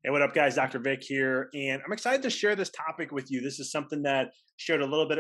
Hey, what up, guys? Dr. Vic here, and I'm excited to share this topic with you. This is something that I shared a little bit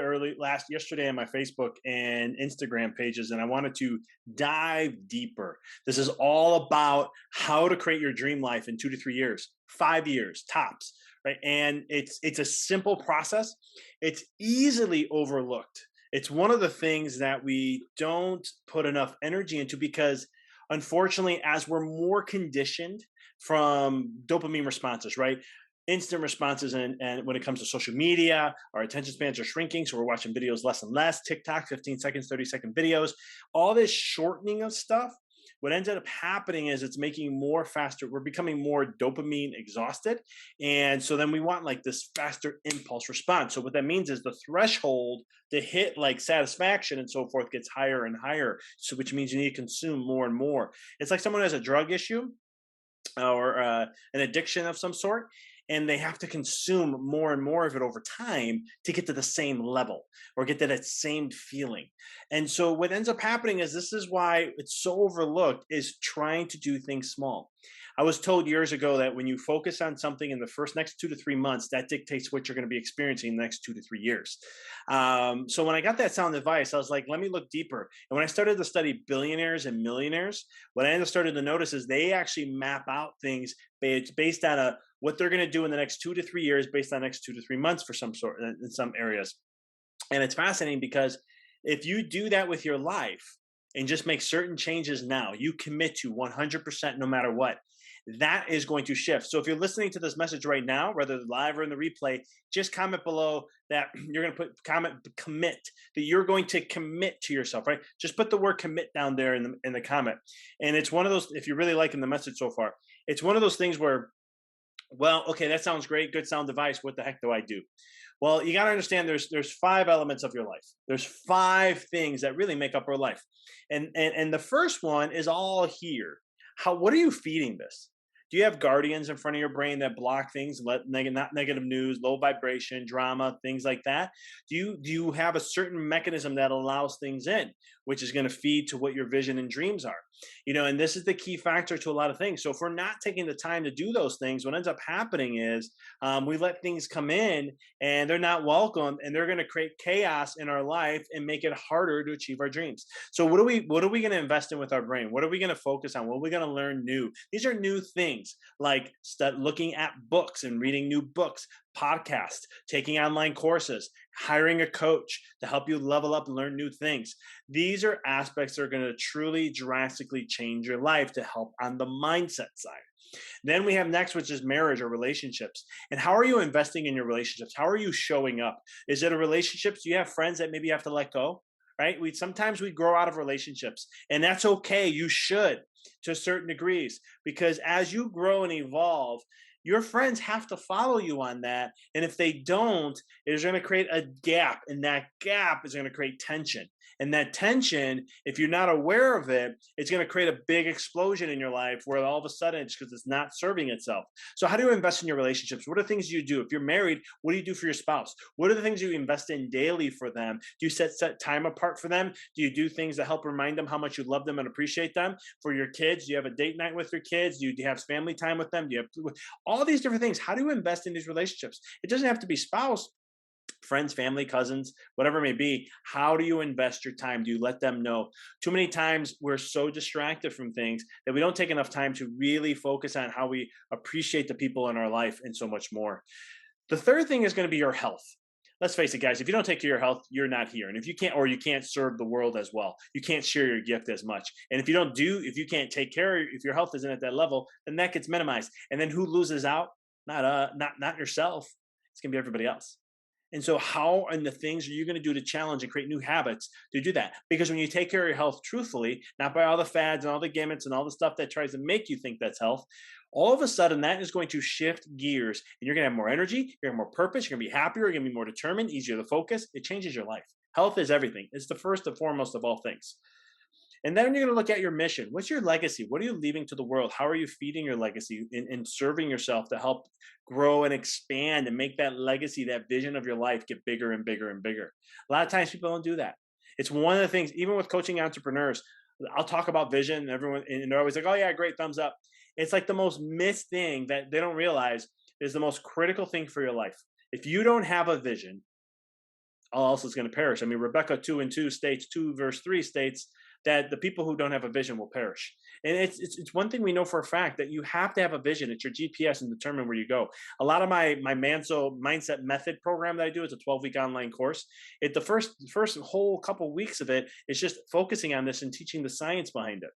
yesterday on my Facebook and Instagram pages, and I wanted to dive deeper. This is all about how to create your dream life in 2 to 3 years, 5 years tops, right? And it's a simple process. It's easily overlooked. It's one of the things that we don't put enough energy into because, unfortunately, as we're more conditioned from dopamine responses, right? Instant responses, and when it comes to social media, our attention spans are shrinking. So we're watching videos less and less, TikTok, 15 seconds, 30-second videos, all this shortening of stuff. What ends up happening is it's making more faster. We're becoming more dopamine exhausted. And so then we want like this faster impulse response. So what that means is the threshold to hit like satisfaction and so forth gets higher and higher. So which means you need to consume more and more. It's like someone has a drug issue or an addiction of some sort, and they have to consume more and more of it over time to get to the same level or get to that same feeling. And so what ends up happening is, this is why it's so overlooked, is trying to do things small. I was told years ago that when you focus on something in the first next 2 to 3 months, that dictates what you're going to be experiencing the next 2 to 3 years. So when I got that sound advice, I was like, let me look deeper. And when I started to study billionaires and millionaires, what I started to notice is they actually map out things based on what they're going to do in the next 2 to 3 years, based on the next 2 to 3 months for some sort in some areas. And it's fascinating because if you do that with your life and just make certain changes now, you commit to 100% no matter what, that is going to shift. So if you're listening to this message right now, whether live or in the replay, just comment below that you're going to commit, that you're going to commit to yourself, right? Just put the word commit down there in the comment. And it's one of those, if you're really liking the message so far, it's one of those things where, well, okay, that sounds great, good sound device. What the heck do I do? Well, you got to understand there's 5 elements of your life. There's 5 things that really make up our life. And the first one is all here. What are you feeding this? Do you have guardians in front of your brain that block things, not negative news, low vibration, drama, things like that? Do you have a certain mechanism that allows things in, which is going to feed to what your vision and dreams are? And this is the key factor to a lot of things. So if we're not taking the time to do those things, what ends up happening is we let things come in and they're not welcome, and they're going to create chaos in our life and make it harder to achieve our dreams. So what are we going to invest in with our brain? What are we going to focus on? What are we going to learn new? These are new things, like looking at books and reading new books, podcasts, taking online courses, hiring a coach to help you level up and learn new things. These are aspects that are going to truly drastically change your life to help on the mindset side. Then we have next, which is marriage or relationships. And how are you investing in your relationships? How are you showing up? Is it a relationship? Do you have friends that maybe you have to let go? Right? Sometimes we grow out of relationships, and that's okay. You should, to certain degrees, because as you grow and evolve, your friends have to follow you on that. And if they don't, it is going to create a gap, and that gap is going to create tension. And that tension, if you're not aware of it, it's going to create a big explosion in your life where all of a sudden it's because it's not serving itself. So how do you invest in your relationships? What are things you do? If you're married, what do you do for your spouse? What are the things you invest in daily for them? Do you set time apart for them? Do you do things that help remind them how much you love them and appreciate them? For your kids, do you have a date night with your kids? Do you have family time with them? Do you have all these different things? How do you invest in these relationships? It doesn't have to be spouse, friends, family, cousins, whatever it may be. How do you invest your time? Do you let them know? Too many times we're so distracted from things that we don't take enough time to really focus on how we appreciate the people in our life and so much more. The third thing is going to be your health. Let's face it, guys, if you don't take care of your health, you're not here. And if you can't, or you can't serve the world as well, you can't share your gift as much. And if you can't take care, if your health isn't at that level, then that gets minimized. And then who loses out? Not yourself. It's going to be everybody else. And so how and the things are you going to do to challenge and create new habits to do that? Because when you take care of your health truthfully, not by all the fads and all the gimmicks and all the stuff that tries to make you think that's health, all of a sudden that is going to shift gears, and you're going to have more energy, you're going to have more purpose, you're going to be happier, you're going to be more determined, easier to focus. It changes your life. Health is everything. It's the first and foremost of all things. And then you're going to look at your mission. What's your legacy? What are you leaving to the world? How are you feeding your legacy in serving yourself to help grow and expand and make that legacy, that vision of your life get bigger and bigger and bigger? A lot of times people don't do that. It's one of the things, even with coaching entrepreneurs, I'll talk about vision and they're always like, oh yeah, great, thumbs up. It's like the most missed thing that they don't realize is the most critical thing for your life. If you don't have a vision, all else is going to perish. I mean, Rebecca 2:2 states, 2 verse 3 states that the people who don't have a vision will perish. And it's one thing we know for a fact, that you have to have a vision. It's your GPS and determine where you go. A lot of my Manzo Mindset Method program that I do, it's a 12-week online course. The first whole couple weeks of it is just focusing on this and teaching the science behind it.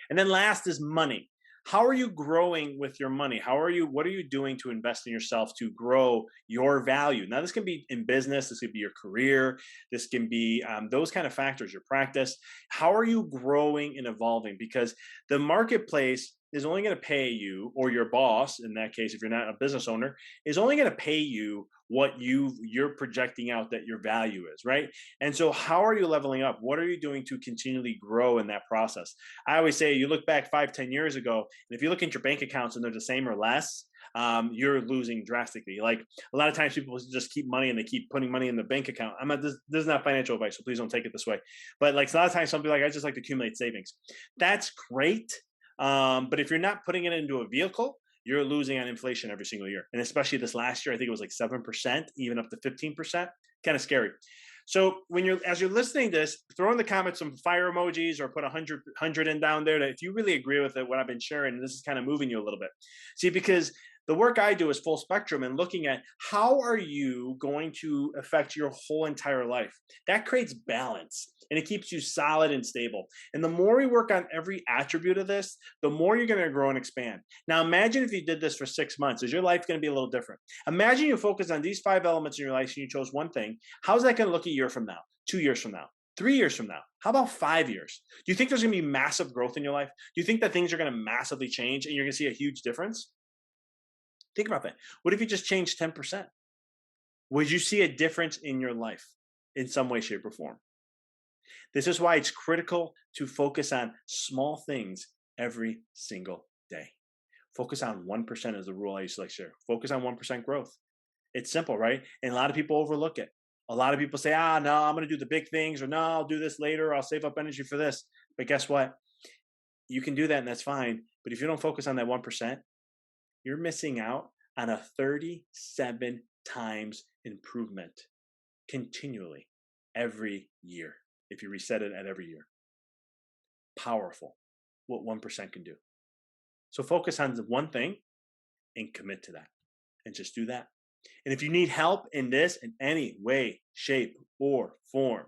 And then last is money. How are you growing with your money? What are you doing to invest in yourself to grow your value? Now, this can be in business, this could be your career, this can be those kind of factors, your practice. How are you growing and evolving? Because the marketplace is only going to pay you, or your boss, in that case, if you're not a business owner, is only going to pay you what you're projecting out that your value is, right? And so how are you leveling up? What are you doing to continually grow in that process? I always say, you look back 5, 10 years ago, and if you look at your bank accounts and they're the same or less, you're losing drastically. Like, a lot of times people just keep money and they keep putting money in the bank account. I'm not, this is not financial advice, so please don't take it this way. But like, a lot of times some people are like, I just like to accumulate savings. That's great. But if you're not putting it into a vehicle, you're losing on inflation every single year. And especially this last year, I think it was like 7%, even up to 15%. Kind of scary. So as you're listening to this, throw in the comments some fire emojis, or put 100 in down there, that if you really agree with it, what I've been sharing, and this is kind of moving you a little bit. See, because the work I do is full spectrum, and looking at how are you going to affect your whole entire life. That creates balance, and it keeps you solid and stable. And the more we work on every attribute of this, the more you're going to grow and expand. Now, imagine if you did this for 6 months. Is your life going to be a little different? Imagine you focus on these 5 elements in your life and you chose one thing. How's that going to look a year from now, 2 years from now, 3 years from now? How about 5 years? Do you think there's going to be massive growth in your life? Do you think that things are going to massively change and you're going to see a huge difference? Think about that. What if you just changed 10%? Would you see a difference in your life in some way, shape, or form? This is why it's critical to focus on small things every single day. Focus on 1% is the rule I used to like share. Focus on 1% growth. It's simple, right? And a lot of people overlook it. A lot of people say, no, I'm going to do the big things, or no, I'll do this later. I'll save up energy for this. But guess what? You can do that and that's fine. But if you don't focus on that 1%, you're missing out on a 37 times improvement continually every year, if you reset it at every year. Powerful, what 1% can do. So focus on the one thing and commit to that, and just do that. And if you need help in this in any way, shape, or form,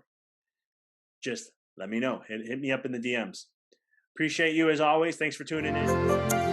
just let me know. Hit me up in the DMs. Appreciate you as always. Thanks for tuning in.